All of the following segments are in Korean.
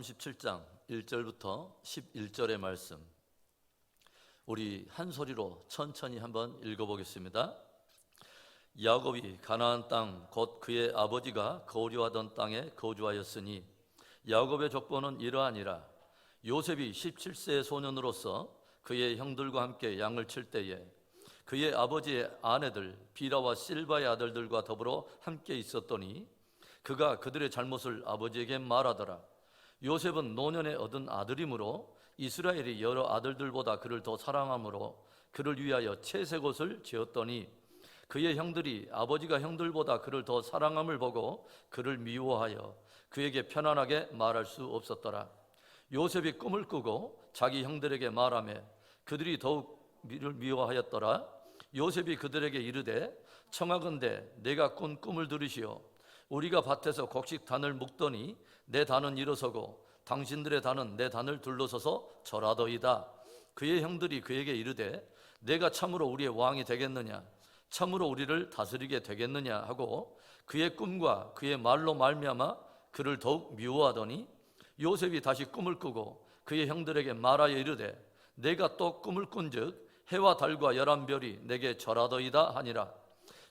37장 1절부터 11절의 말씀, 우리 한 소리로 천천히 한번 읽어보겠습니다. 야곱이 가나안 땅 곧 그의 아버지가 거류하던 땅에 거주하였으니 야곱의 족보는 이러하니라. 요셉이 17세의 소년으로서 그의 형들과 함께 양을 칠 때에 그의 아버지의 아내들 비라와 실바의 아들들과 더불어 함께 있었더니 그가 그들의 잘못을 아버지에게 말하더라. 요셉은 노년에 얻은 아들이므로 이스라엘이 여러 아들들보다 그를 더 사랑하므로 그를 위하여 채색옷을 지었더니 그의 형들이 아버지가 형들보다 그를 더 사랑함을 보고 그를 미워하여 그에게 편안하게 말할 수 없었더라. 요셉이 꿈을 꾸고 자기 형들에게 말하며 그들이 더욱 그를 미워하였더라. 요셉이 그들에게 이르되 청하건대 내가 꾼 꿈을 들으시오. 우리가 밭에서 곡식 단을 묶더니 내 단은 일어서고 당신들의 단은 내 단을 둘러서서 절하더이다. 그의 형들이 그에게 이르되 내가 참으로 우리의 왕이 되겠느냐, 참으로 우리를 다스리게 되겠느냐 하고 그의 꿈과 그의 말로 말미암아 그를 더욱 미워하더니 요셉이 다시 꿈을 꾸고 그의 형들에게 말하여 이르되 내가 또 꿈을 꾼즉 해와 달과 11별이 내게 절하더이다 하니라.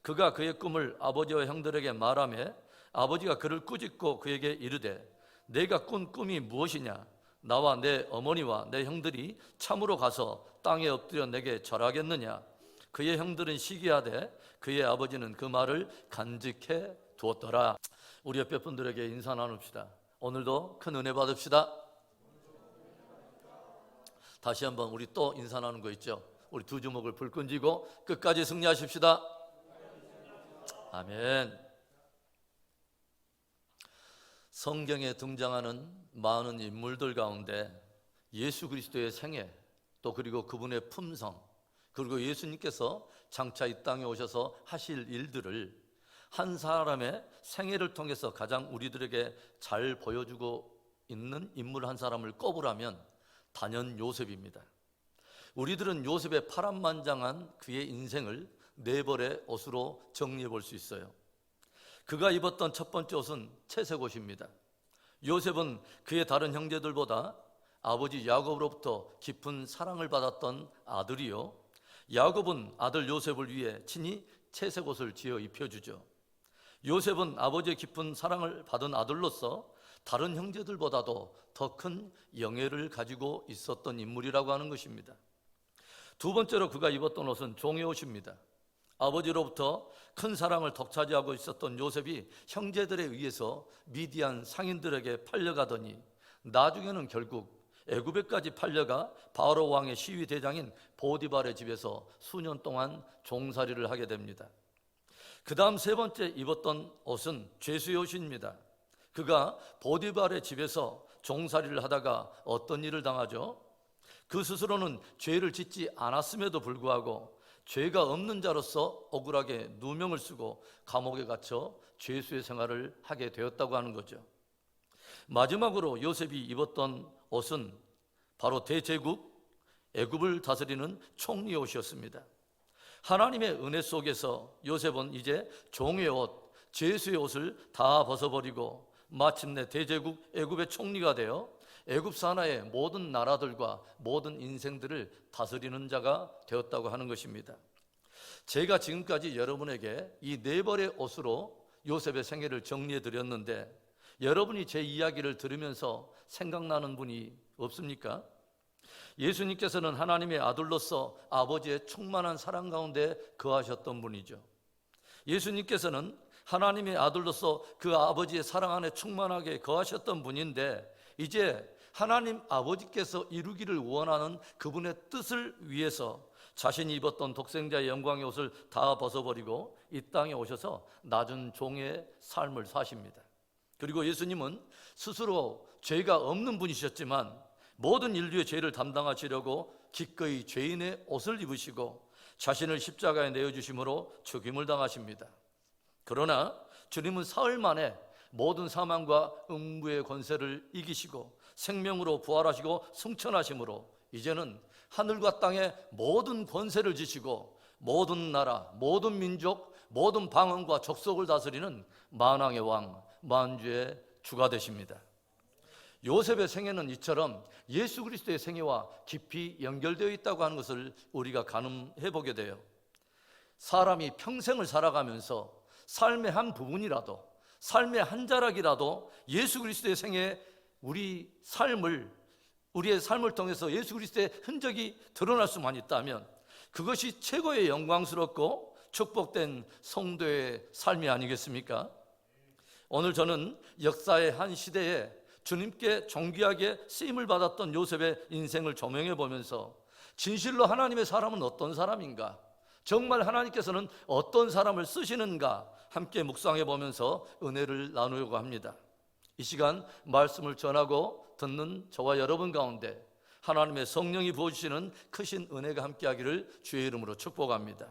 그가 그의 꿈을 아버지와 형들에게 말하며 아버지가 그를 꾸짖고 그에게 이르되 내가 꾼 꿈이 무엇이냐, 나와 내 어머니와 내 형들이 참으로 가서 땅에 엎드려 내게 절하겠느냐. 그의 형들은 시기하되 그의 아버지는 그 말을 간직해 두었더라. 우리 옆에 분들에게 인사 나눕시다. 오늘도 큰 은혜 받읍시다. 다시 한번 우리 또 인사 나누는 거 있죠. 우리 두 주먹을 불끈 쥐고 끝까지 승리하십시다. 아멘. 성경에 등장하는 많은 인물들 가운데 예수 그리스도의 생애, 또 그리고 그분의 품성, 그리고 예수님께서 장차 이 땅에 오셔서 하실 일들을 한 사람의 생애를 통해서 가장 우리들에게 잘 보여주고 있는 인물 한 사람을 꼽으라면 단연 요셉입니다. 우리들은 요셉의 파란만장한 그의 인생을 네 벌의 옷으로 정리해 볼 수 있어요. 그가 입었던 첫 번째 옷은 채색 옷입니다. 요셉은 그의 다른 형제들보다 아버지 야곱으로부터 깊은 사랑을 받았던 아들이요, 야곱은 아들 요셉을 위해 친히 채색 옷을 지어 입혀주죠. 요셉은 아버지의 깊은 사랑을 받은 아들로서 다른 형제들보다도 더 큰 영예를 가지고 있었던 인물이라고 하는 것입니다. 두 번째로 그가 입었던 옷은 종의 옷입니다. 아버지로부터 큰 사랑을 독차지하고 있었던 요셉이 형제들에 의해서 미디안 상인들에게 팔려가더니 나중에는 결국 애굽에까지 팔려가 바로 왕의 시위 대장인 보디발의 집에서 수년 동안 종살이를 하게 됩니다. 그 다음 세 번째 입었던 옷은 죄수의 옷입니다. 그가 보디발의 집에서 종살이를 하다가 어떤 일을 당하죠? 그 스스로는 죄를 짓지 않았음에도 불구하고 죄가 없는 자로서 억울하게 누명을 쓰고 감옥에 갇혀 죄수의 생활을 하게 되었다고 하는 거죠. 마지막으로 요셉이 입었던 옷은 바로 대제국 애굽을 다스리는 총리 옷이었습니다. 하나님의 은혜 속에서 요셉은 이제 종의 옷, 죄수의 옷을 다 벗어버리고 마침내 대제국 애굽의 총리가 되어 애굽 산하의 모든 나라들과 모든 인생들을 다스리는 자가 되었다고 하는 것입니다. 제가 지금까지 여러분에게 이 네 벌의 옷으로 요셉의 생애를 정리해 드렸는데 여러분이 제 이야기를 들으면서 생각나는 분이 없습니까? 예수님께서는 하나님의 아들로서 아버지의 충만한 사랑 가운데 거하셨던 분이죠. 예수님께서는 하나님의 아들로서 그 아버지의 사랑 안에 충만하게 거하셨던 분인데 이제 하나님 아버지께서 이루기를 원하는 그분의 뜻을 위해서 자신이 입었던 독생자의 영광의 옷을 다 벗어버리고 이 땅에 오셔서 낮은 종의 삶을 사십니다. 그리고 예수님은 스스로 죄가 없는 분이셨지만 모든 인류의 죄를 담당하시려고 기꺼이 죄인의 옷을 입으시고 자신을 십자가에 내어주심으로 죽임을 당하십니다. 그러나 주님은 사흘 만에 모든 사망과 음부의 권세를 이기시고 생명으로 부활하시고 승천하심으로 이제는 하늘과 땅의 모든 권세를 지시고 모든 나라, 모든 민족, 모든 방언과 족속을 다스리는 만왕의 왕, 만주의 주가 되십니다. 요셉의 생애는 이처럼 예수 그리스도의 생애와 깊이 연결되어 있다고 하는 것을 우리가 가늠해 보게 돼요. 사람이 평생을 살아가면서 삶의 한 부분이라도, 삶의 한 자락이라도 예수 그리스도의 생애에 우리의 삶을 통해서 예수 그리스도의 흔적이 드러날 수만 있다면 그것이 최고의 영광스럽고 축복된 성도의 삶이 아니겠습니까? 오늘 저는 역사의 한 시대에 주님께 존귀하게 쓰임을 받았던 요셉의 인생을 조명해 보면서 진실로 하나님의 사람은 어떤 사람인가, 정말 하나님께서는 어떤 사람을 쓰시는가 함께 묵상해 보면서 은혜를 나누려고 합니다. 이 시간 말씀을 전하고 듣는 저와 여러분 가운데 하나님의 성령이 부어주시는 크신 은혜가 함께하기를 주의 이름으로 축복합니다.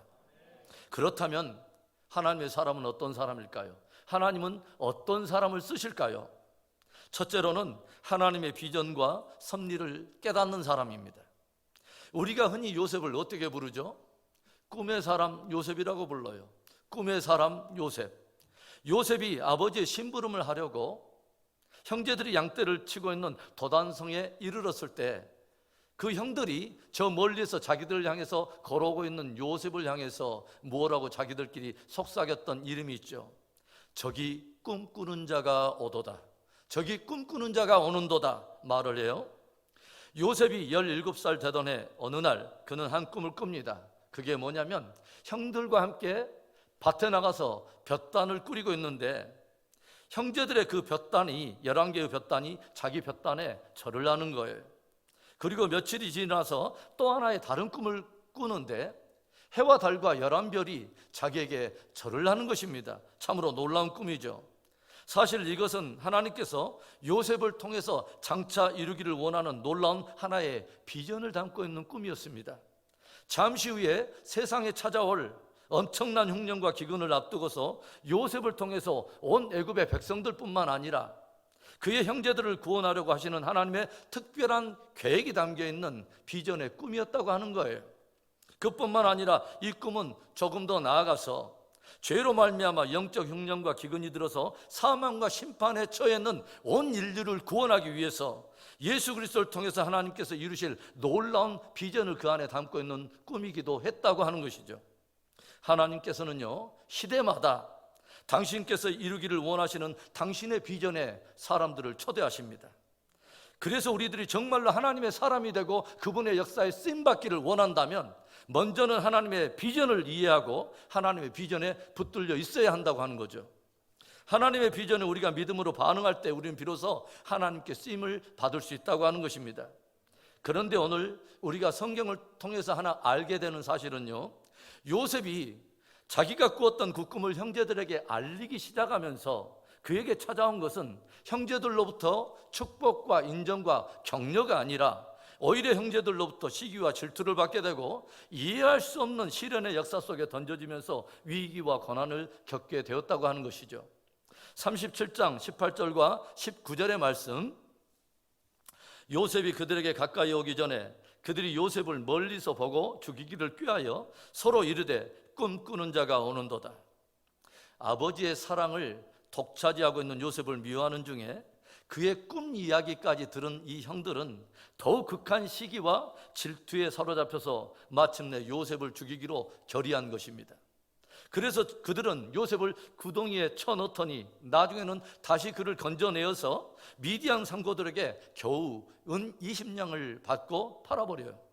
그렇다면 하나님의 사람은 어떤 사람일까요? 하나님은 어떤 사람을 쓰실까요? 첫째로는 하나님의 비전과 섭리를 깨닫는 사람입니다. 우리가 흔히 요셉을 어떻게 부르죠? 꿈의 사람 요셉이라고 불러요. 꿈의 사람 요셉. 요셉이 아버지의 심부름을 하려고 형제들이 양떼를 치고 있는 도단성에 이르렀을 때 그 형들이 저 멀리서 자기들을 향해서 걸어오고 있는 요셉을 향해서 뭐라고 자기들끼리 속삭였던 이름이 있죠. 저기 꿈꾸는 자가 오도다. 저기 꿈꾸는 자가 오는도다 말을 해요. 요셉이 17살 되던 해 어느 날 그는 한 꿈을 꿉니다. 그게 뭐냐면 형들과 함께 밭에 나가서 볕단을 꾸리고 있는데 형제들의 그 볕단이 11개의 볕단이 자기 볕단에 절을 하는 거예요. 그리고 며칠이 지나서 또 하나의 다른 꿈을 꾸는데 해와 달과 11별이 자기에게 절을 하는 것입니다. 참으로 놀라운 꿈이죠. 사실 이것은 하나님께서 요셉을 통해서 장차 이루기를 원하는 놀라운 하나의 비전을 담고 있는 꿈이었습니다. 잠시 후에 세상에 찾아올 엄청난 흉년과 기근을 앞두고서 요셉을 통해서 온 애굽의 백성들뿐만 아니라 그의 형제들을 구원하려고 하시는 하나님의 특별한 계획이 담겨있는 비전의 꿈이었다고 하는 거예요. 그뿐만 아니라 이 꿈은 조금 더 나아가서 죄로 말미암아 영적 흉년과 기근이 들어서 사망과 심판에 처해 있는 온 인류를 구원하기 위해서 예수 그리스도를 통해서 하나님께서 이루실 놀라운 비전을 그 안에 담고 있는 꿈이기도 했다고 하는 것이죠. 하나님께서는요, 시대마다 당신께서 이루기를 원하시는 당신의 비전에 사람들을 초대하십니다. 그래서 우리들이 정말로 하나님의 사람이 되고 그분의 역사에 쓰임받기를 원한다면 먼저는 하나님의 비전을 이해하고 하나님의 비전에 붙들려 있어야 한다고 하는 거죠. 하나님의 비전에 우리가 믿음으로 반응할 때 우리는 비로소 하나님께 쓰임을 받을 수 있다고 하는 것입니다. 그런데 오늘 우리가 성경을 통해서 하나 알게 되는 사실은요, 요셉이 자기가 꾸었던 그 꿈을 형제들에게 알리기 시작하면서 그에게 찾아온 것은 형제들로부터 축복과 인정과 격려가 아니라 오히려 형제들로부터 시기와 질투를 받게 되고 이해할 수 없는 시련의 역사 속에 던져지면서 위기와 고난을 겪게 되었다고 하는 것이죠. 37장 18절과 19절의 말씀, 요셉이 그들에게 가까이 오기 전에 그들이 요셉을 멀리서 보고 죽이기를 꾀하여 서로 이르되 꿈꾸는 자가 오는도다. 아버지의 사랑을 독차지하고 있는 요셉을 미워하는 중에 그의 꿈 이야기까지 들은 이 형들은 더욱 극한 시기와 질투에 사로잡혀서 마침내 요셉을 죽이기로 결의한 것입니다. 그래서 그들은 요셉을 구덩이에 쳐넣더니 나중에는 다시 그를 건져내어서 미디안 상고들에게 겨우 은 20냥을 받고 팔아버려요.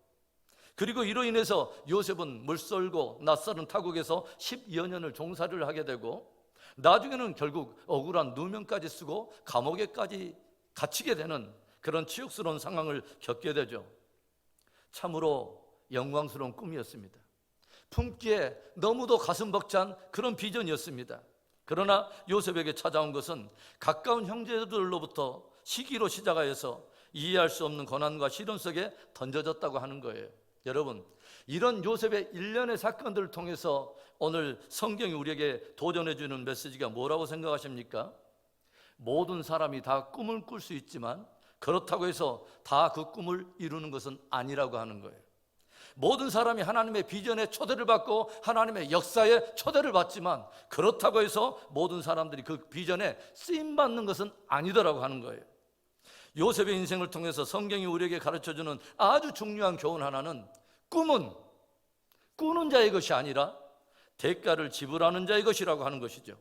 그리고 이로 인해서 요셉은 물썰고 낯설은 타국에서 10여 년을 종살이를 하게 되고 나중에는 결국 억울한 누명까지 쓰고 감옥에까지 갇히게 되는 그런 치욕스러운 상황을 겪게 되죠. 참으로 영광스러운 꿈이었습니다. 품기에 너무도 가슴 벅찬 그런 비전이었습니다. 그러나 요셉에게 찾아온 것은 가까운 형제들로부터 시기로 시작하여서 이해할 수 없는 고난과 시련 속에 던져졌다고 하는 거예요. 여러분, 이런 요셉의 일련의 사건들을 통해서 오늘 성경이 우리에게 도전해 주는 메시지가 뭐라고 생각하십니까? 모든 사람이 다 꿈을 꿀 수 있지만 그렇다고 해서 다 그 꿈을 이루는 것은 아니라고 하는 거예요. 모든 사람이 하나님의 비전에 초대를 받고 하나님의 역사에 초대를 받지만 그렇다고 해서 모든 사람들이 그 비전에 쓰임받는 것은 아니더라고 하는 거예요. 요셉의 인생을 통해서 성경이 우리에게 가르쳐주는 아주 중요한 교훈 하나는, 꿈은 꾸는 자의 것이 아니라 대가를 지불하는 자의 것이라고 하는 것이죠.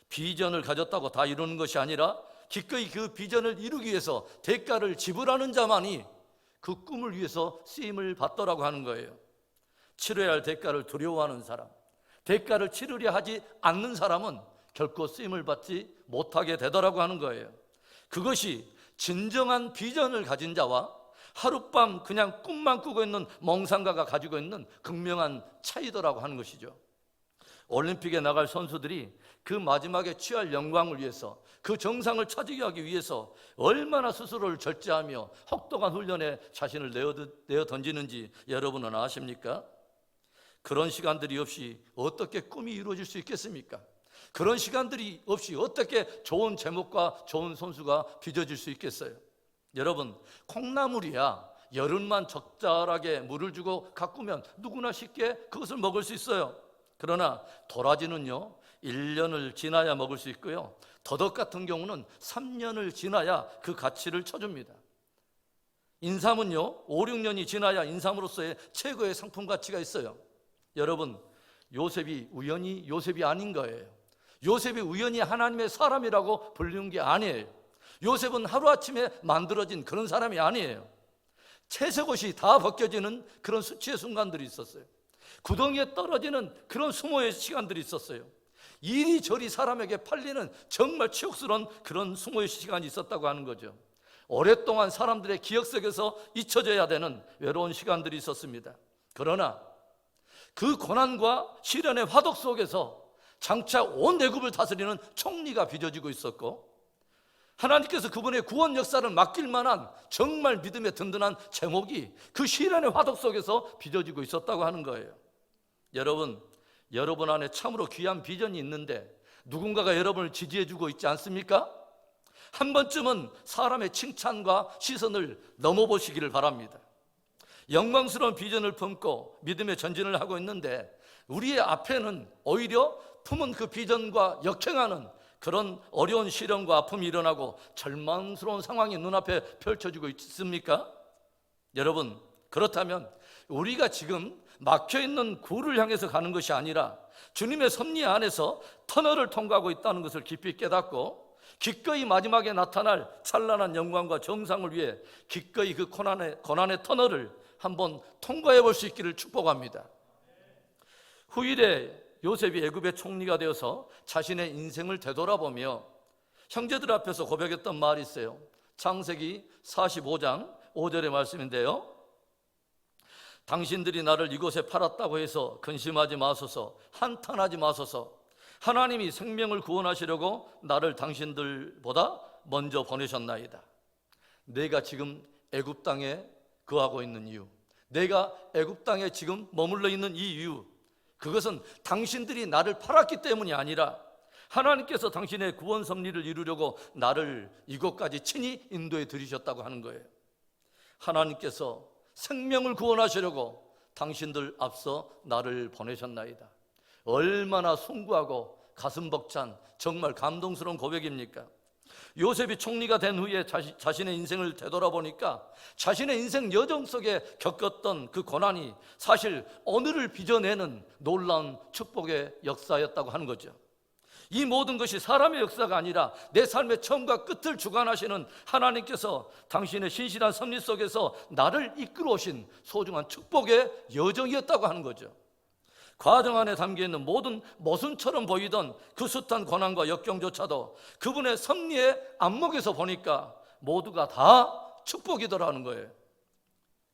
비전을 가졌다고 다 이루는 것이 아니라 기꺼이 그 비전을 이루기 위해서 대가를 지불하는 자만이 그 꿈을 위해서 쓰임을 받더라고 하는 거예요. 치러야 할 대가를 두려워하는 사람, 대가를 치르려 하지 않는 사람은 결코 쓰임을 받지 못하게 되더라고 하는 거예요. 그것이 진정한 비전을 가진 자와 하룻밤 그냥 꿈만 꾸고 있는 멍상가가 가지고 있는 극명한 차이더라고 하는 것이죠. 올림픽에 나갈 선수들이 그 마지막에 취할 영광을 위해서, 그 정상을 차지하기 하기 위해서 얼마나 스스로를 절제하며 혹독한 훈련에 자신을 내어 던지는지 여러분은 아십니까? 그런 시간들이 없이 어떻게 꿈이 이루어질 수 있겠습니까? 그런 시간들이 없이 어떻게 좋은 제목과 좋은 선수가 빚어질 수 있겠어요? 여러분, 콩나물이야 여름만 적절하게 물을 주고 가꾸면 누구나 쉽게 그것을 먹을 수 있어요. 그러나 도라지는요 1년을 지나야 먹을 수 있고요, 더덕 같은 경우는 3년을 지나야 그 가치를 쳐줍니다. 인삼은요 5, 6년이 지나야 인삼으로서의 최고의 상품 가치가 있어요. 여러분, 요셉이 우연히 요셉이 아닌 거예요. 요셉이 우연히 하나님의 사람이라고 불리는 게 아니에요. 요셉은 하루아침에 만들어진 그런 사람이 아니에요. 채색옷이 다 벗겨지는 그런 수치의 순간들이 있었어요. 구덩이에 떨어지는 그런 수모의 시간들이 있었어요. 이리저리 사람에게 팔리는 정말 치욕스러운 그런 수모의 시간이 있었다고 하는 거죠. 오랫동안 사람들의 기억 속에서 잊혀져야 되는 외로운 시간들이 있었습니다. 그러나 그 고난과 시련의 화덕 속에서 장차 온 애굽을 다스리는 총리가 빚어지고 있었고, 하나님께서 그분의 구원 역사를 맡길 만한 정말 믿음의 든든한 제목이 그 시련의 화덕 속에서 빚어지고 있었다고 하는 거예요. 여러분 안에 참으로 귀한 비전이 있는데 누군가가 여러분을 지지해주고 있지 않습니까? 한 번쯤은 사람의 칭찬과 시선을 넘어보시기를 바랍니다. 영광스러운 비전을 품고 믿음의 전진을 하고 있는데 우리의 앞에는 오히려 품은 그 비전과 역행하는 그런 어려운 시련과 아픔이 일어나고 절망스러운 상황이 눈앞에 펼쳐지고 있습니까? 여러분, 그렇다면 우리가 지금 막혀있는 굴을 향해서 가는 것이 아니라 주님의 섭리 안에서 터널을 통과하고 있다는 것을 깊이 깨닫고 기꺼이 마지막에 나타날 찬란한 영광과 정상을 위해 기꺼이 그 고난의 터널을 한번 통과해 볼 수 있기를 축복합니다. 후일에 요셉이 애굽의 총리가 되어서 자신의 인생을 되돌아보며 형제들 앞에서 고백했던 말이 있어요. 창세기 45장 5절의 말씀인데요, 당신들이 나를 이곳에 팔았다고 해서 근심하지 마소서, 한탄하지 마소서. 하나님이 생명을 구원하시려고 나를 당신들보다 먼저 보내셨나이다. 내가 지금 애굽 땅에 거하고 있는 이유, 내가 애굽 땅에 지금 머물러 있는 이 이유, 그것은 당신들이 나를 팔았기 때문이 아니라 하나님께서 당신의 구원 섭리를 이루려고 나를 이곳까지 친히 인도해 들이셨다고 하는 거예요. 하나님께서 생명을 구원하시려고 당신들 앞서 나를 보내셨나이다. 얼마나 숭고하고 가슴 벅찬 정말 감동스러운 고백입니까? 요셉이 총리가 된 후에 자신의 인생을 되돌아보니까 자신의 인생 여정 속에 겪었던 그 고난이 사실 오늘을 빚어내는 놀라운 축복의 역사였다고 하는 거죠. 이 모든 것이 사람의 역사가 아니라 내 삶의 처음과 끝을 주관하시는 하나님께서 당신의 신실한 섭리 속에서 나를 이끌어 오신 소중한 축복의 여정이었다고 하는 거죠. 과정 안에 담겨있는 모든 모순처럼 보이던 그 숱한 고난과 역경조차도 그분의 섭리의 안목에서 보니까 모두가 다 축복이더라는 거예요.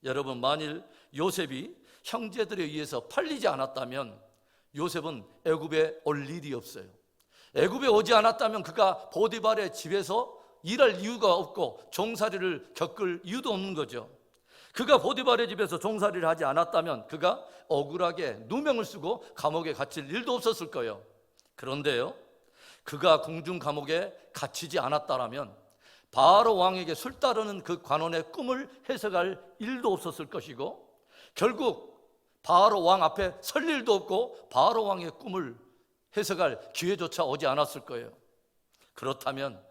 여러분, 만일 요셉이 형제들에 의해서 팔리지 않았다면 요셉은 애굽에 올 일이 없어요. 애굽에 오지 않았다면 그가 보디발의 집에서 일할 이유가 없고 종살이를 겪을 이유도 없는 거죠. 그가 보디발의 집에서 종살이를 하지 않았다면 그가 억울하게 누명을 쓰고 감옥에 갇힐 일도 없었을 거예요. 그런데요, 그가 궁중 감옥에 갇히지 않았다면 바로 왕에게 술 따르는 그 관원의 꿈을 해석할 일도 없었을 것이고, 결국 바로 왕 앞에 설 일도 없고 바로 왕의 꿈을 해석할 기회조차 오지 않았을 거예요. 그렇다면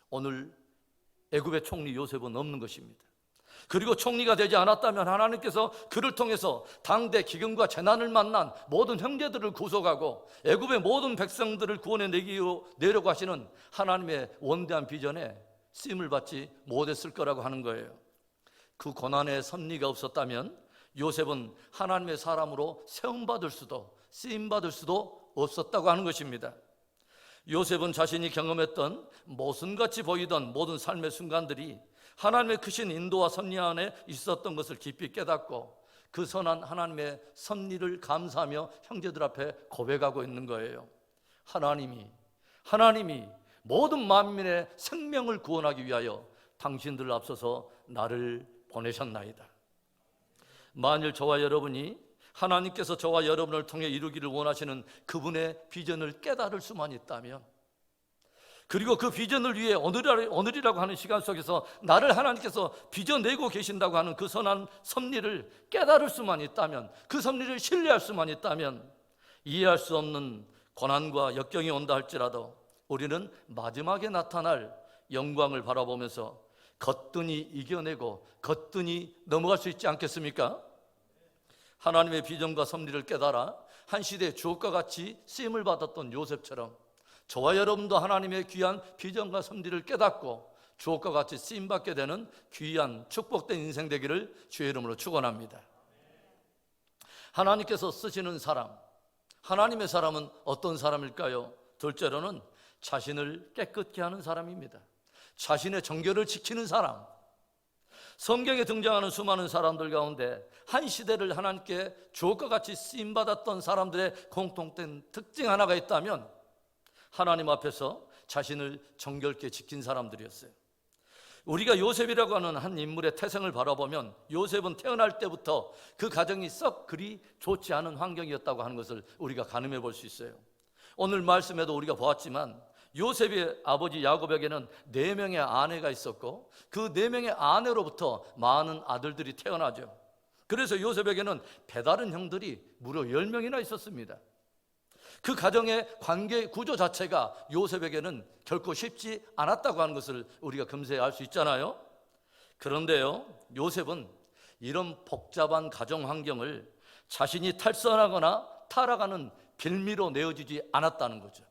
오늘 애굽의 총리 요셉은 없는 것입니다. 그리고 총리가 되지 않았다면 하나님께서 그를 통해서 당대 기근과 재난을 만난 모든 형제들을 구속하고 애굽의 모든 백성들을 구원해내려고 하시는 하나님의 원대한 비전에 쓰임을 받지 못했을 거라고 하는 거예요. 그 고난의 섭리가 없었다면 요셉은 하나님의 사람으로 세움받을 수도 쓰임받을 수도 없었다고 하는 것입니다. 요셉은 자신이 경험했던 모순같이 보이던 모든 삶의 순간들이 하나님의 크신 인도와 섭리 안에 있었던 것을 깊이 깨닫고 그 선한 하나님의 섭리를 감사하며 형제들 앞에 고백하고 있는 거예요. 하나님이 모든 만민의 생명을 구원하기 위하여 당신들을 앞서서 나를 보내셨나이다. 만일 저와 여러분이 하나님께서 저와 여러분을 통해 이루기를 원하시는 그분의 비전을 깨달을 수만 있다면, 그리고 그 비전을 위해 오늘이라고 하는 시간 속에서 나를 하나님께서 빚어내고 계신다고 하는 그 선한 섭리를 깨달을 수만 있다면, 그 섭리를 신뢰할 수만 있다면, 이해할 수 없는 고난과 역경이 온다 할지라도 우리는 마지막에 나타날 영광을 바라보면서 거뜬히 이겨내고 거뜬히 넘어갈 수 있지 않겠습니까? 하나님의 비전과 섭리를 깨달아 한 시대의 주옥과 같이 쓰임을 받았던 요셉처럼 저와 여러분도 하나님의 귀한 비전과 섭리를 깨닫고 주옥과 같이 쓰임받게 되는 귀한 축복된 인생 되기를 주의 이름으로 축원합니다. 하나님께서 쓰시는 사람, 하나님의 사람은 어떤 사람일까요? 둘째로는 자신을 깨끗게 하는 사람입니다. 자신의 정결을 지키는 사람. 성경에 등장하는 수많은 사람들 가운데 한 시대를 하나님께 주옥과 같이 쓰임받았던 사람들의 공통된 특징 하나가 있다면 하나님 앞에서 자신을 정결케 지킨 사람들이었어요. 우리가 요셉이라고 하는 한 인물의 태생을 바라보면 요셉은 태어날 때부터 그 가정이 썩 그리 좋지 않은 환경이었다고 하는 것을 우리가 가늠해 볼 수 있어요. 오늘 말씀에도 우리가 보았지만 요셉의 아버지 야곱에게는 4명의 아내가 있었고 그 4명의 아내로부터 많은 아들들이 태어나죠. 그래서 요셉에게는 배다른 형들이 무려 10명이나 있었습니다. 그 가정의 관계 구조 자체가 요셉에게는 결코 쉽지 않았다고 하는 것을 우리가 금세 알 수 있잖아요. 그런데요, 요셉은 이런 복잡한 가정 환경을 자신이 탈선하거나 타락하는 빌미로 내어주지 않았다는 거죠.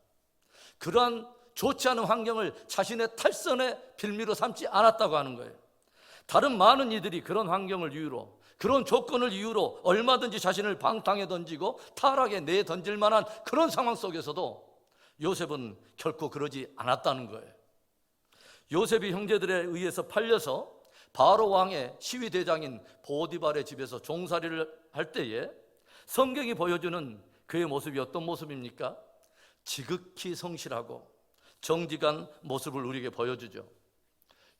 그러한 좋지 않은 환경을 자신의 탈선의 빌미로 삼지 않았다고 하는 거예요. 다른 많은 이들이 그런 환경을 이유로, 그런 조건을 이유로 얼마든지 자신을 방탕에 던지고 타락에 내던질 만한 그런 상황 속에서도 요셉은 결코 그러지 않았다는 거예요. 요셉이 형제들에 의해서 팔려서 바로 왕의 시위대장인 보디발의 집에서 종살이를 할 때에 성경이 보여주는 그의 모습이 어떤 모습입니까? 지극히 성실하고 정직한 모습을 우리에게 보여주죠.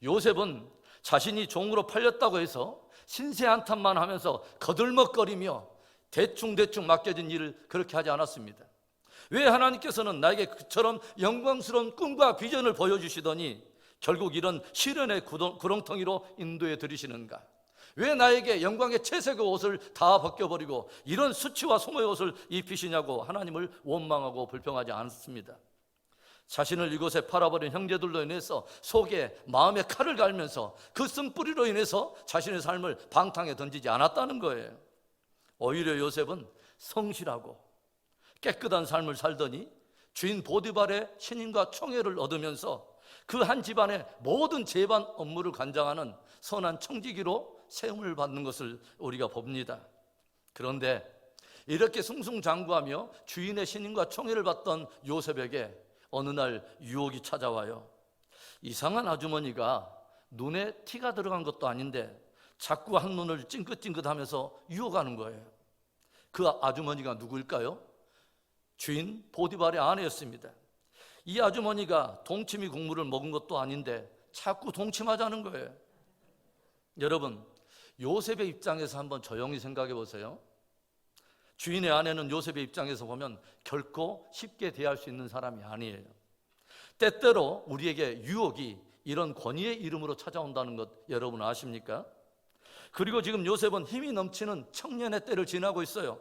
요셉은 자신이 종으로 팔렸다고 해서 신세 한탄만 하면서 거들먹거리며 대충 맡겨진 일을 그렇게 하지 않았습니다. 왜 하나님께서는 나에게 그처럼 영광스러운 꿈과 비전을 보여주시더니 결국 이런 시련의 구렁텅이로 인도해 드리시는가? 왜 나에게 영광의 채색의 옷을 다 벗겨버리고 이런 수치와 소모의 옷을 입히시냐고 하나님을 원망하고 불평하지 않습니다. 자신을 이곳에 팔아버린 형제들로 인해서 속에 마음에 칼을 갈면서 그 쓴뿌리로 인해서 자신의 삶을 방탕에 던지지 않았다는 거예요. 오히려 요셉은 성실하고 깨끗한 삶을 살더니 주인 보디발의 신임과 총애를 얻으면서 그 한 집안의 모든 재반 업무를 관장하는 선한 청지기로 세움을 받는 것을 우리가 봅니다. 그런데 이렇게 승승장구하며 주인의 신임과 총애를 받던 요셉에게 어느 날 유혹이 찾아와요. 이상한 아주머니가 눈에 티가 들어간 것도 아닌데 자꾸 한눈을 찡긋찡긋하면서 유혹하는 거예요. 그 아주머니가 누구일까요? 주인 보디발의 아내였습니다. 이 아주머니가 동치미 국물을 먹은 것도 아닌데 자꾸 동침하자는 거예요. 여러분, 요셉의 입장에서 한번 조용히 생각해 보세요. 주인의 아내는 요셉의 입장에서 보면 결코 쉽게 대할 수 있는 사람이 아니에요. 때때로 우리에게 유혹이 이런 권위의 이름으로 찾아온다는 것 여러분 아십니까? 그리고 지금 요셉은 힘이 넘치는 청년의 때를 지나고 있어요.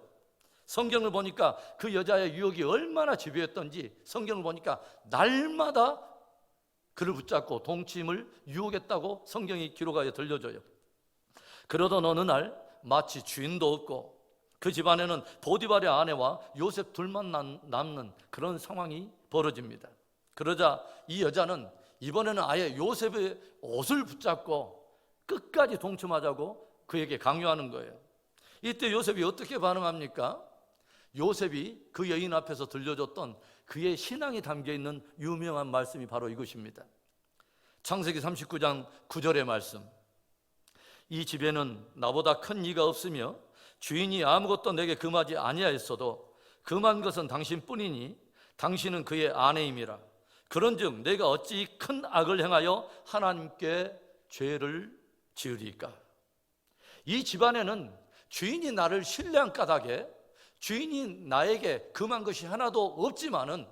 성경을 보니까 그 여자의 유혹이 얼마나 집요했던지 성경을 보니까 날마다 그를 붙잡고 동침을 유혹했다고 성경이 기록하여 들려줘요. 그러던 어느 날 마치 주인도 없고 그 집안에는 보디발의 아내와 요셉 둘만 남는 그런 상황이 벌어집니다. 그러자 이 여자는 이번에는 아예 요셉의 옷을 붙잡고 끝까지 동침하자고 그에게 강요하는 거예요. 이때 요셉이 어떻게 반응합니까? 요셉이 그 여인 앞에서 들려줬던 그의 신앙이 담겨있는 유명한 말씀이 바로 이것입니다. 창세기 39장 9절의 말씀. 이 집에는 나보다 큰 이가 없으며 주인이 아무것도 내게 금하지 아니하였어도 금한 것은 당신뿐이니 당신은 그의 아내임이라. 그런즉 내가 어찌 큰 악을 행하여 하나님께 죄를 지으리까. 이 집안에는 주인이 나를 신뢰한 까닭에 주인이 나에게 금한 것이 하나도 없지만은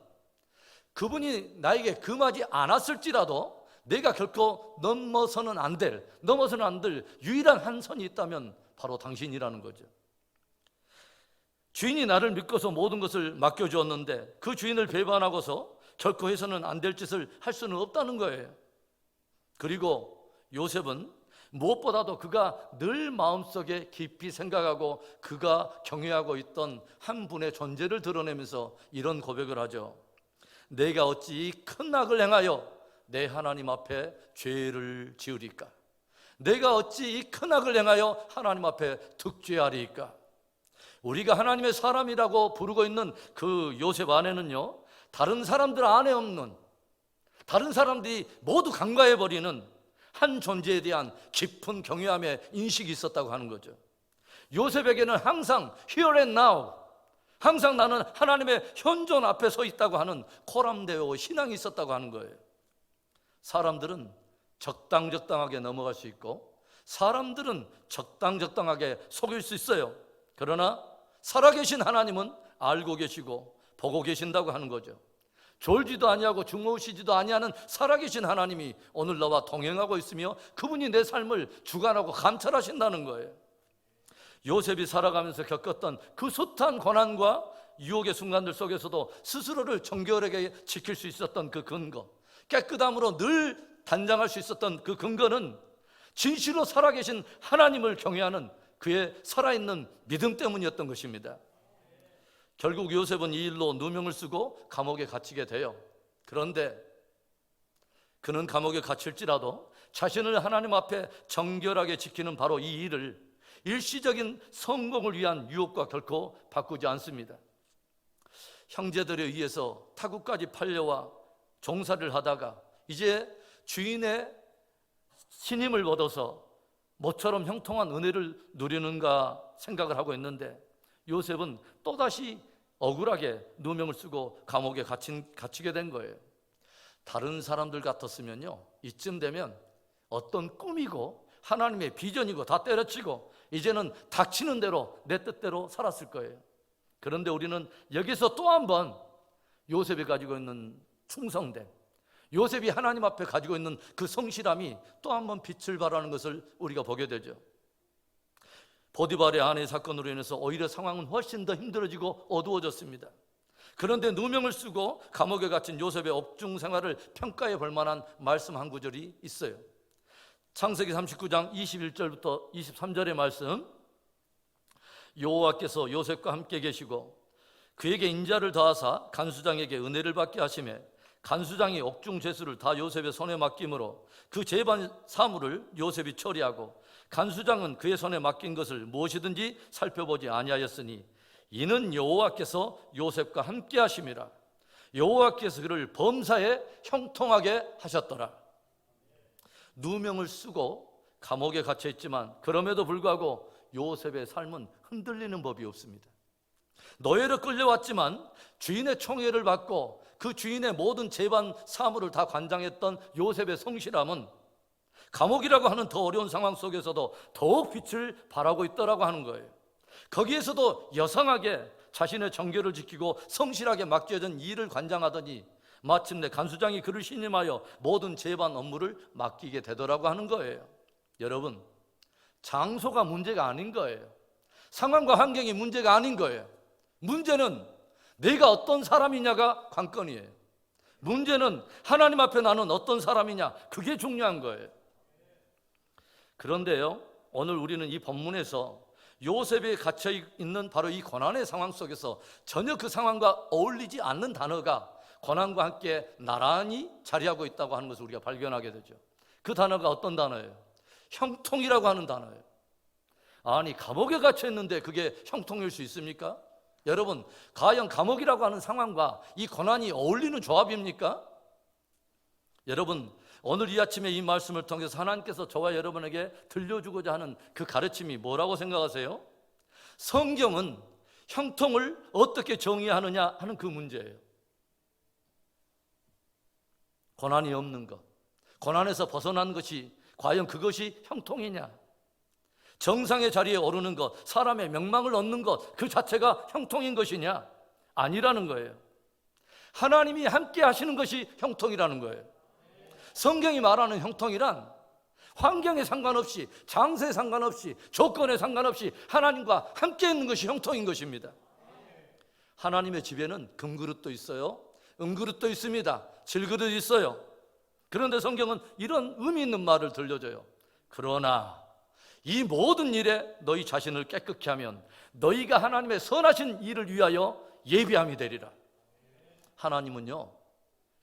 그분이 나에게 금하지 않았을지라도 내가 결코 넘어서는 안 될 유일한 한 선이 있다면 바로 당신이라는 거죠. 주인이 나를 믿고서 모든 것을 맡겨주었는데 그 주인을 배반하고서 결코 해서는 안 될 짓을 할 수는 없다는 거예요. 그리고 요셉은 무엇보다도 그가 늘 마음속에 깊이 생각하고 그가 경외하고 있던 한 분의 존재를 드러내면서 이런 고백을 하죠. 내가 어찌 큰 악을 행하여 내 하나님 앞에 죄를 지으리까. 내가 어찌 이 큰 악을 행하여 하나님 앞에 득죄하리까. 우리가 하나님의 사람이라고 부르고 있는 그 요셉 안에는요, 다른 사람들 안에 없는, 다른 사람들이 모두 간과해버리는 한 존재에 대한 깊은 경외함의 인식이 있었다고 하는 거죠. 요셉에게는 항상 here and now, 항상 나는 하나님의 현존 앞에 서 있다고 하는 코람데오 신앙이 있었다고 하는 거예요. 사람들은 적당하게 넘어갈 수 있고 사람들은 적당하게 속일 수 있어요. 그러나 살아계신 하나님은 알고 계시고 보고 계신다고 하는 거죠. 졸지도 아니하고 주무시지도 아니하는 살아계신 하나님이 오늘 나와 동행하고 있으며 그분이 내 삶을 주관하고 감찰하신다는 거예요. 요셉이 살아가면서 겪었던 그 숱한 고난과 유혹의 순간들 속에서도 스스로를 정결하게 지킬 수 있었던 그 근거, 깨끗함으로 늘 단장할 수 있었던 그 근거는 진실로 살아계신 하나님을 경외하는 그의 살아있는 믿음 때문이었던 것입니다. 결국 요셉은 이 일로 누명을 쓰고 감옥에 갇히게 돼요. 그런데 그는 감옥에 갇힐지라도 자신을 하나님 앞에 정결하게 지키는 바로 이 일을 일시적인 성공을 위한 유혹과 결코 바꾸지 않습니다. 형제들에 의해서 타국까지 팔려와 종살이를 하다가 이제 주인의 신임을 얻어서 모처럼 형통한 은혜를 누리는가 생각을 하고 있는데 요셉은 또다시 억울하게 누명을 쓰고 감옥에 갇히게 된 거예요. 다른 사람들 같았으면요, 이쯤 되면 어떤 꿈이고 하나님의 비전이고 다 때려치고 이제는 닥치는 대로 내 뜻대로 살았을 거예요. 그런데 우리는 여기서 또 한 번 요셉이 가지고 있는 충성됨, 요셉이 하나님 앞에 가지고 있는 그 성실함이 또 한 번 빛을 발하는 것을 우리가 보게 되죠. 보디발의 아내의 사건으로 인해서 오히려 상황은 훨씬 더 힘들어지고 어두워졌습니다. 그런데 누명을 쓰고 감옥에 갇힌 요셉의 옥중 생활을 평가해 볼 만한 말씀 한 구절이 있어요. 창세기 39장 21절부터 23절의 말씀. 여호와께서 요셉과 함께 계시고 그에게 인자를 더하사 간수장에게 은혜를 받게 하시매 간수장이 옥중 죄수를 다 요셉의 손에 맡김으로 그 재반 사물을 요셉이 처리하고 간수장은 그의 손에 맡긴 것을 무엇이든지 살펴보지 아니하였으니 이는 여호와께서 요셉과 함께 하심이라. 여호와께서 그를 범사에 형통하게 하셨더라. 누명을 쓰고 감옥에 갇혀 있지만 그럼에도 불구하고 요셉의 삶은 흔들리는 법이 없습니다. 노예로 끌려왔지만 주인의 총애를 받고 그 주인의 모든 재반 사물을 다 관장했던 요셉의 성실함은 감옥이라고 하는 더 어려운 상황 속에서도 더욱 빛을 발하고 있더라고 하는 거예요. 거기에서도 여성하게 자신의 정결을 지키고 성실하게 맡겨진 일을 관장하더니 마침내 간수장이 그를 신임하여 모든 재반 업무를 맡기게 되더라고 하는 거예요. 여러분, 장소가 문제가 아닌 거예요. 상황과 환경이 문제가 아닌 거예요. 문제는 내가 어떤 사람이냐가 관건이에요. 문제는 하나님 앞에 나는 어떤 사람이냐, 그게 중요한 거예요. 그런데요, 오늘 우리는 이 본문에서 요셉이 갇혀 있는 바로 이 고난의 상황 속에서 전혀 그 상황과 어울리지 않는 단어가 고난과 함께 나란히 자리하고 있다고 하는 것을 우리가 발견하게 되죠. 그 단어가 어떤 단어예요? 형통이라고 하는 단어예요. 아니, 감옥에 갇혀 있는데 그게 형통일 수 있습니까? 여러분, 과연 감옥이라고 하는 상황과 이 고난이 어울리는 조합입니까? 여러분, 오늘 이 아침에 이 말씀을 통해서 하나님께서 저와 여러분에게 들려주고자 하는 그 가르침이 뭐라고 생각하세요? 성경은 형통을 어떻게 정의하느냐 하는 그 문제예요. 고난이 없는 것, 고난에서 벗어난 것이 과연 그것이 형통이냐? 정상의 자리에 오르는 것, 사람의 명망을 얻는 것, 그 자체가 형통인 것이냐? 아니라는 거예요. 하나님이 함께 하시는 것이 형통이라는 거예요. 성경이 말하는 형통이란 환경에 상관없이, 장세에 상관없이, 조건에 상관없이 하나님과 함께 있는 것이 형통인 것입니다. 하나님의 집에는 금그릇도 있어요, 은그릇도 있습니다, 질그릇 있어요. 그런데 성경은 이런 의미 있는 말을 들려줘요. 그러나 이 모든 일에 너희 자신을 깨끗게 하면 너희가 하나님의 선하신 일을 위하여 예비함이 되리라. 하나님은요,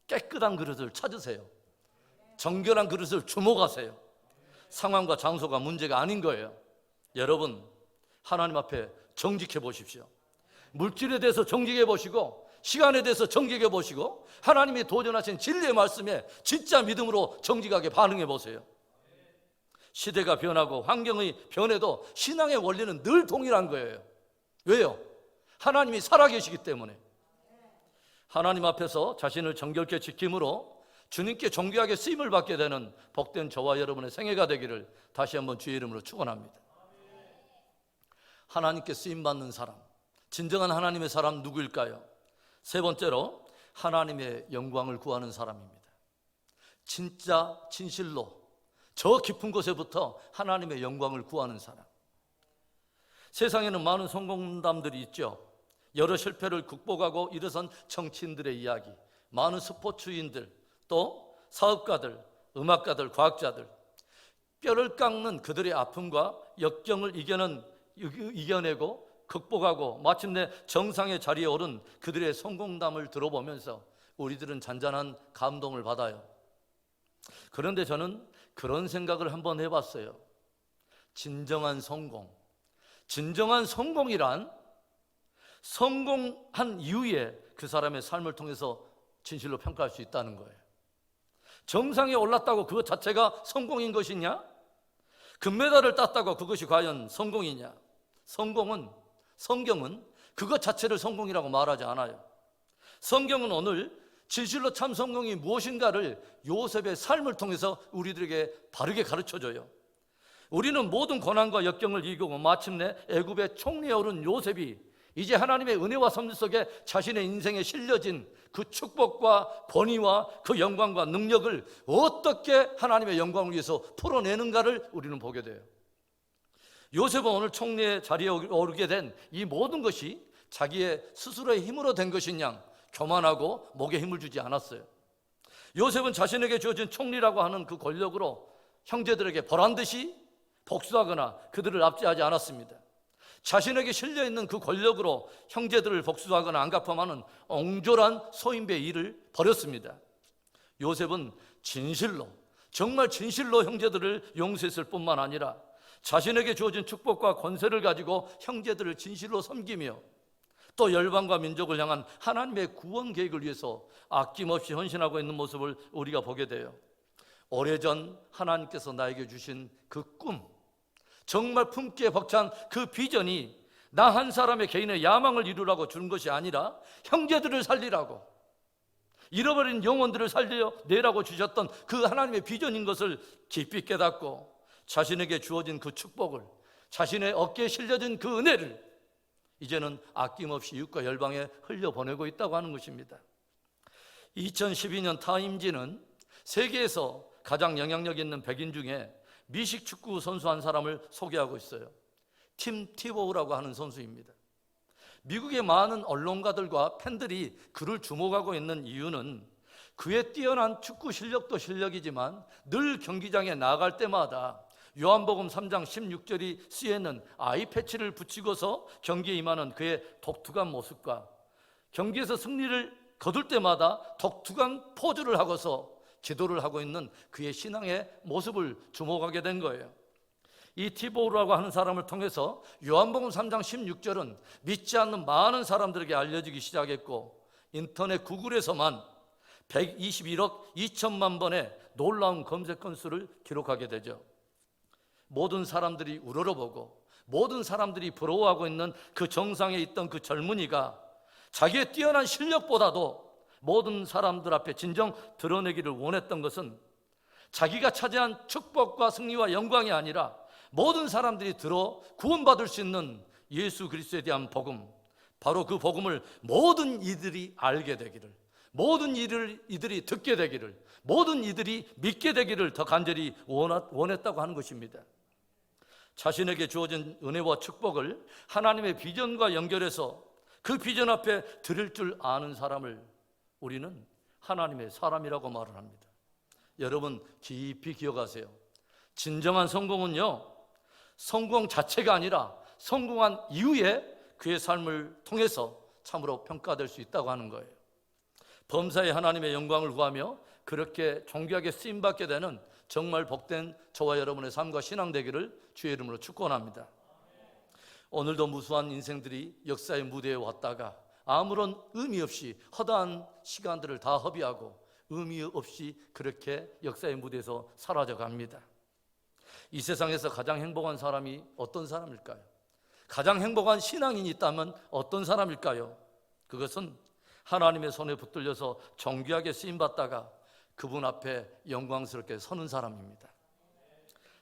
깨끗한 그릇을 찾으세요. 정결한 그릇을 주목하세요. 상황과 장소가 문제가 아닌 거예요. 여러분, 하나님 앞에 정직해 보십시오. 물질에 대해서 정직해 보시고, 시간에 대해서 정직해 보시고, 하나님이 도전하신 진리의 말씀에 진짜 믿음으로 정직하게 반응해 보세요. 시대가 변하고 환경이 변해도 신앙의 원리는 늘 동일한 거예요. 왜요? 하나님이 살아계시기 때문에. 하나님 앞에서 자신을 정결케 지킴으로 주님께 존귀하게 쓰임을 받게 되는 복된 저와 여러분의 생애가 되기를 다시 한번 주의 이름으로 축원합니다. 하나님께 쓰임받는 사람, 진정한 하나님의 사람 누구일까요? 세 번째로 하나님의 영광을 구하는 사람입니다. 진짜 진실로 저 깊은 곳에부터 하나님의 영광을 구하는 사람. 세상에는 많은 성공담들이 있죠. 여러 실패를 극복하고 일어선 정치인들의 이야기, 많은 스포츠인들, 또 사업가들, 음악가들, 과학자들, 뼈를 깎는 그들의 아픔과 역경을 이겨내고 극복하고 마침내 정상의 자리에 오른 그들의 성공담을 들어보면서 우리들은 잔잔한 감동을 받아요. 그런데 저는 그런 생각을 한번 해봤어요. 진정한 성공이란 성공한 이후에 그 사람의 삶을 통해서 진실로 평가할 수 있다는 거예요. 정상에 올랐다고 그것 자체가 성공인 것이냐? 금메달을 땄다고 그것이 과연 성공이냐? 성경은 그것 자체를 성공이라고 말하지 않아요. 성경은 오늘 진실로 참 성공이 무엇인가를 요셉의 삶을 통해서 우리들에게 바르게 가르쳐줘요. 우리는 모든 고난과 역경을 이기고 마침내 애굽의 총리에 오른 요셉이 이제 하나님의 은혜와 섭리 속에 자신의 인생에 실려진 그 축복과 권위와 그 영광과 능력을 어떻게 하나님의 영광을 위해서 풀어내는가를 우리는 보게 돼요. 요셉은 오늘 총리의 자리에 오르게 된 이 모든 것이 자기의 스스로의 힘으로 된 것인 양 교만하고 목에 힘을 주지 않았어요. 요셉은 자신에게 주어진 총리라고 하는 그 권력으로 형제들에게 보란듯이 복수하거나 그들을 압제하지 않았습니다. 자신에게 실려있는 그 권력으로 형제들을 복수하거나 안갚음하는 옹졸한 소인배의 일을 벌였습니다. 요셉은 정말 진실로 형제들을 용서했을 뿐만 아니라 자신에게 주어진 축복과 권세를 가지고 형제들을 진실로 섬기며 또 열방과 민족을 향한 하나님의 구원 계획을 위해서 아낌없이 헌신하고 있는 모습을 우리가 보게 돼요. 오래전 하나님께서 나에게 주신 그 꿈, 정말 품기에 벅찬 그 비전이 나 한 사람의 개인의 야망을 이루라고 주는 것이 아니라 형제들을 살리라고, 잃어버린 영혼들을 살려내라고 주셨던 그 하나님의 비전인 것을 깊이 깨닫고 자신에게 주어진 그 축복을, 자신의 어깨에 실려진 그 은혜를 이제는 아낌없이 이웃과 열방에 흘려보내고 있다고 하는 것입니다. 2012년 타임지는 세계에서 가장 영향력 있는 백인 중에 미식 축구 선수 한 사람을 소개하고 있어요. 팀 티보우라고 하는 선수입니다. 미국의 많은 언론가들과 팬들이 그를 주목하고 있는 이유는 그의 뛰어난 축구 실력도 실력이지만 늘 경기장에 나갈 때마다 요한복음 3장 16절이 쓰여있는 아이패치를 붙이고서 경기에 임하는 그의 독특한 모습과 경기에서 승리를 거둘 때마다 독특한 포즈를 하고서 기도를 하고 있는 그의 신앙의 모습을 주목하게 된 거예요. 이 티보르라고 하는 사람을 통해서 요한복음 3장 16절은 믿지 않는 많은 사람들에게 알려지기 시작했고, 인터넷 구글에서만 121억 2천만 번의 놀라운 검색 건수를 기록하게 되죠. 모든 사람들이 우러러보고 모든 사람들이 부러워하고 있는 그 정상에 있던 그 젊은이가 자기의 뛰어난 실력보다도 모든 사람들 앞에 진정 드러내기를 원했던 것은 자기가 차지한 축복과 승리와 영광이 아니라 모든 사람들이 들어 구원받을 수 있는 예수 그리스도에 대한 복음, 바로 그 복음을 모든 이들이 알게 되기를, 모든 이들이 듣게 되기를, 모든 이들이 믿게 되기를 더 간절히 원했다고 하는 것입니다. 자신에게 주어진 은혜와 축복을 하나님의 비전과 연결해서 그 비전 앞에 드릴 줄 아는 사람을 우리는 하나님의 사람이라고 말을 합니다. 여러분 깊이 기억하세요. 진정한 성공은요, 성공 자체가 아니라 성공한 이후에 그의 삶을 통해서 참으로 평가될 수 있다고 하는 거예요. 범사에 하나님의 영광을 구하며 그렇게 존귀하게 쓰임받게 되는 정말 복된 저와 여러분의 삶과 신앙 되기를 주의 이름으로 축원합니다. 오늘도 무수한 인생들이 역사의 무대에 왔다가 아무런 의미 없이 허다한 시간들을 다 허비하고 의미 없이 그렇게 역사의 무대에서 사라져 갑니다. 이 세상에서 가장 행복한 사람이 어떤 사람일까요? 가장 행복한 신앙인이 있다면 어떤 사람일까요? 그것은 하나님의 손에 붙들려서 존귀하게 쓰임받다가 그분 앞에 영광스럽게 서는 사람입니다.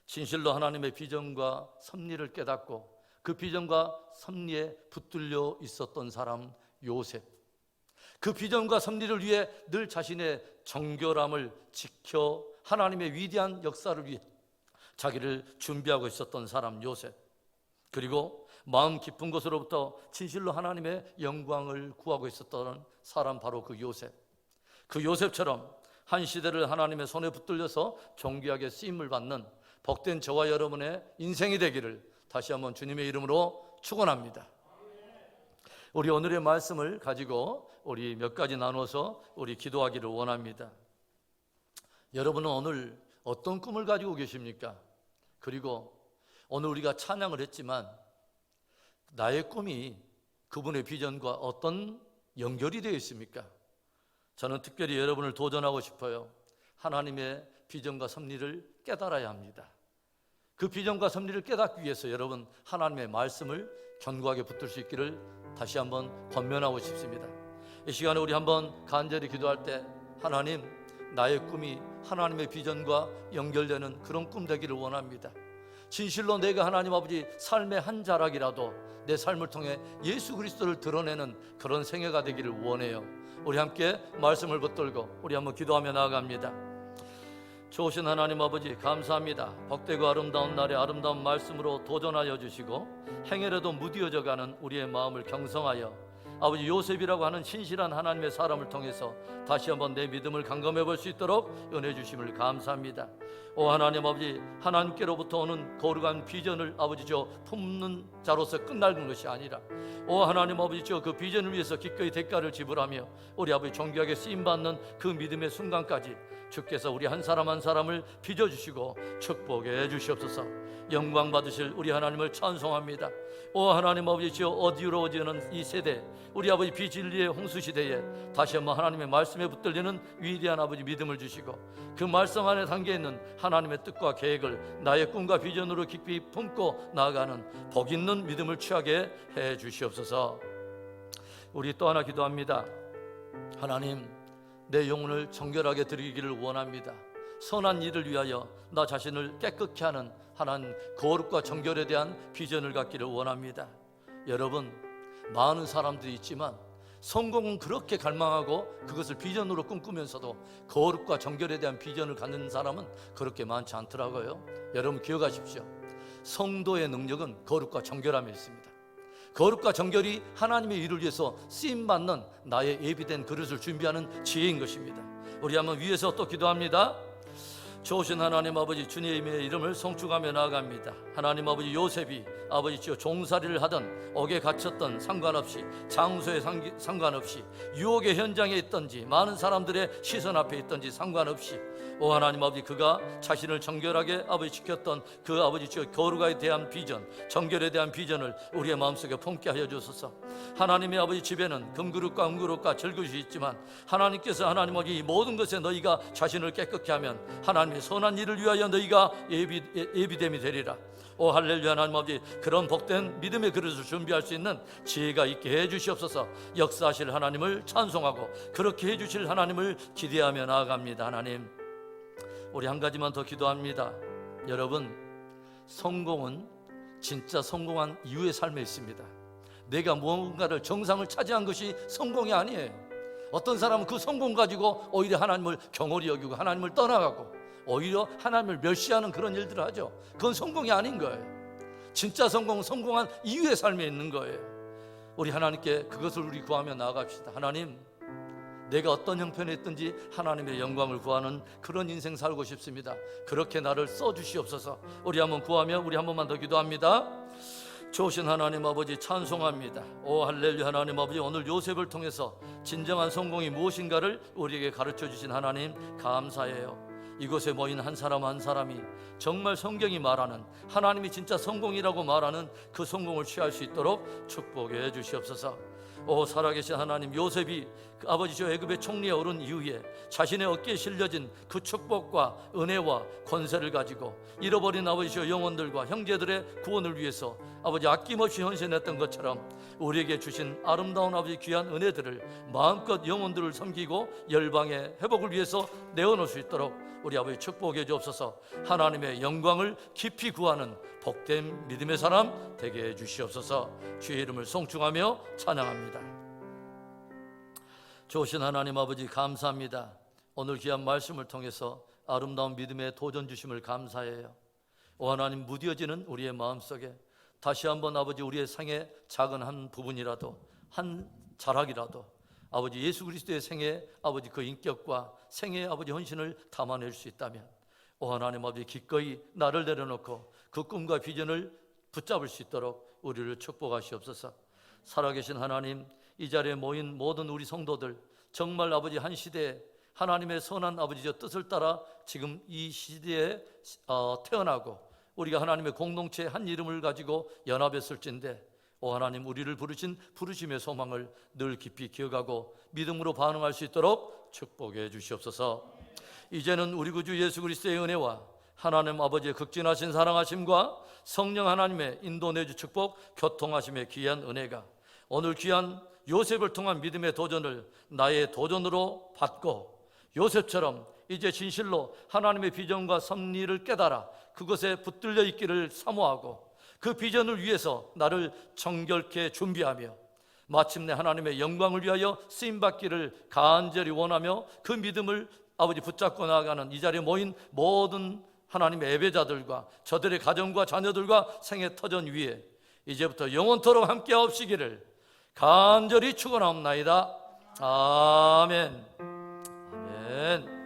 진실로 하나님의 비전과 섭리를 깨닫고 그 비전과 섭리에 붙들려 있었던 사람 요셉, 그 비전과 섭리를 위해 늘 자신의 정결함을 지켜 하나님의 위대한 역사를 위해 자기를 준비하고 있었던 사람 요셉, 그리고 마음 깊은 곳으로부터 진실로 하나님의 영광을 구하고 있었던 사람, 바로 그 요셉. 그 요셉처럼 한 시대를 하나님의 손에 붙들려서 존귀하게 쓰임을 받는 복된 저와 여러분의 인생이 되기를 다시 한번 주님의 이름으로 축원합니다. 우리 오늘의 말씀을 가지고 우리 몇 가지 나눠서 우리 기도하기를 원합니다. 여러분은 오늘 어떤 꿈을 가지고 계십니까? 그리고 오늘 우리가 찬양을 했지만 나의 꿈이 그분의 비전과 어떤 연결이 되어 있습니까? 저는 특별히 여러분을 도전하고 싶어요. 하나님의 비전과 섭리를 깨달아야 합니다. 그 비전과 섭리를 깨닫기 위해서 여러분 하나님의 말씀을 견고하게 붙들 수 있기를 다시 한번 권면하고 싶습니다. 이 시간에 우리 한번 간절히 기도할 때, 하나님, 나의 꿈이 하나님의 비전과 연결되는 그런 꿈 되기를 원합니다. 진실로 내가 하나님 아버지 삶의 한 자락이라도 내 삶을 통해 예수 그리스도를 드러내는 그런 생애가 되기를 원해요. 우리 함께 말씀을 붙들고 우리 한번 기도하며 나아갑니다. 좋으신 하나님 아버지, 감사합니다. 복되고 아름다운 날에 아름다운 말씀으로 도전하여 주시고 행여라도 무디어져 가는 우리의 마음을 경성하여 아버지 요셉이라고 하는 신실한 하나님의 사람을 통해서 다시 한번 내 믿음을 감감해 볼 수 있도록 은혜 주심을 감사합니다. 오 하나님 아버지, 하나님께로부터 오는 거룩한 비전을 아버지 품는 자로서 끝나는 것이 아니라 오 하나님 아버지 그 비전을 위해서 기꺼이 대가를 지불하며 우리 아버지 존귀하게 쓰임받는 그 믿음의 순간까지 주께서 우리 한 사람 한 사람을 빚어주시고 축복해 주시옵소서. 영광 받으실 우리 하나님을 찬송합니다. 오 하나님 아버지 어디로워지는 이 세대, 우리 아버지 비진리의 홍수시대에 다시 한번 하나님의 말씀에 붙들리는 위대한 아버지 믿음을 주시고 그 말씀 안에 담겨있는 하나님의 뜻과 계획을 나의 꿈과 비전으로 깊이 품고 나아가는 복 있는 믿음을 취하게 해 주시옵소서. 우리 또 하나 기도합니다. 하나님, 내 영혼을 정결하게 드리기를 원합니다. 선한 일을 위하여 나 자신을 깨끗게 하는 하나님 거룩과 정결에 대한 비전을 갖기를 원합니다. 여러분, 많은 사람들이 있지만 성공은 그렇게 갈망하고 그것을 비전으로 꿈꾸면서도 거룩과 정결에 대한 비전을 갖는 사람은 그렇게 많지 않더라고요. 여러분 기억하십시오. 성도의 능력은 거룩과 정결함에 있습니다. 거룩과 정결이 하나님의 일을 위해서 쓰임받는 나의 예비된 그릇을 준비하는 지혜인 것입니다. 우리 한번 위에서 또 기도합니다. 좋으신 하나님 아버지, 주님의 이름을 송축하며 나아갑니다. 하나님 아버지, 요셉이 아버지 종살이를 하던 옥에 갇혔던 상관없이, 장소에 상관없이, 유혹의 현장에 있던지, 많은 사람들의 시선 앞에 있던지 상관없이, 오 하나님 아버지, 그가 자신을 정결하게 아버지 지켰던 그 아버지 거룩에 대한 비전, 정결에 대한 비전을 우리의 마음속에 품게 하여 주소서. 하나님의 아버지 집에는 금그릇과 은그릇과 질그릇이 있지만 하나님께서 하나님 아버지 이 모든 것에 너희가 자신을 깨끗게 하면 하나님의 선한 일을 위하여 너희가 예비됨이 되리라. 오 할렐루야. 하나님 아버지, 그런 복된 믿음의 그릇을 준비할 수 있는 지혜가 있게 해주시옵소서. 역사하실 하나님을 찬송하고 그렇게 해주실 하나님을 기대하며 나아갑니다. 하나님, 우리 한 가지만 더 기도합니다. 여러분, 성공은 진짜 성공한 이후의 삶에 있습니다. 내가 무언가를 정상을 차지한 것이 성공이 아니에요. 어떤 사람은 그 성공 가지고 오히려 하나님을 경홀히 여기고 하나님을 떠나가고 오히려 하나님을 멸시하는 그런 일들을 하죠. 그건 성공이 아닌 거예요. 진짜 성공은 성공한 이후의 삶에 있는 거예요. 우리 하나님께 그것을 우리 구하며 나아갑시다. 하나님, 내가 어떤 형편에 있든지 하나님의 영광을 구하는 그런 인생 살고 싶습니다. 그렇게 나를 써주시옵소서. 우리 한번 구하며 우리 한 번만 더 기도합니다. 좋으신 하나님 아버지, 찬송합니다. 오 할렐루야. 하나님 아버지, 오늘 요셉을 통해서 진정한 성공이 무엇인가를 우리에게 가르쳐 주신 하나님 감사해요. 이곳에 모인 한 사람 한 사람이 정말 성경이 말하는, 하나님이 진짜 성공이라고 말하는 그 성공을 취할 수 있도록 축복해 주시옵소서. 오 살아계신 하나님, 요셉이 그 아버지 애굽의 총리에 오른 이후에 자신의 어깨에 실려진 그 축복과 은혜와 권세를 가지고 잃어버린 아버지 영혼들과 형제들의 구원을 위해서 아버지 아낌없이 헌신했던 것처럼 우리에게 주신 아름다운 아버지 귀한 은혜들을 마음껏 영혼들을 섬기고 열방의 회복을 위해서 내어놓을 수 있도록 우리 아버지 축복해 주옵소서. 하나님의 영광을 깊이 구하는 복된 믿음의 사람 되게 해 주시옵소서. 주의 이름을 송축하며 찬양합니다. 좋으신 하나님 아버지, 감사합니다. 오늘 귀한 말씀을 통해서 아름다운 믿음의 도전 주심을 감사해요. 오 하나님, 무뎌지는 우리의 마음속에 다시 한번 아버지 우리의 생의 작은 한 부분이라도, 한 자락이라도 아버지 예수 그리스도의 생의 아버지 그 인격과 생의 아버지 헌신을 담아낼 수 있다면, 오 하나님 아버지, 기꺼이 나를 내려놓고 그 꿈과 비전을 붙잡을 수 있도록 우리를 축복하시옵소서. 살아계신 하나님, 이 자리에 모인 모든 우리 성도들 정말 아버지 한 시대에 하나님의 선한 아버지 뜻을 따라 지금 이 시대에 태어나고 우리가 하나님의 공동체 한 이름을 가지고 연합했을진데, 오 하나님, 우리를 부르신 부르심의 소망을 늘 깊이 기억하고 믿음으로 반응할 수 있도록 축복해 주시옵소서. 이제는 우리 구주 예수 그리스도의 은혜와 하나님 아버지의 극진하신 사랑하심과 성령 하나님의 인도 내주 축복 교통하심의 귀한 은혜가 오늘 귀한 요셉을 통한 믿음의 도전을 나의 도전으로 받고 요셉처럼 이제 진실로 하나님의 비전과 섭리를 깨달아 그것에 붙들려 있기를 사모하고 그 비전을 위해서 나를 정결케 준비하며 마침내 하나님의 영광을 위하여 쓰임받기를 간절히 원하며 그 믿음을 아버지 붙잡고 나아가는 이 자리에 모인 모든 하나님의 예배자들과 저들의 가정과 자녀들과 생애 터전 위에 이제부터 영원토록 함께 하옵시기를 간절히 축원하옵나이다. 아멘. 아멘.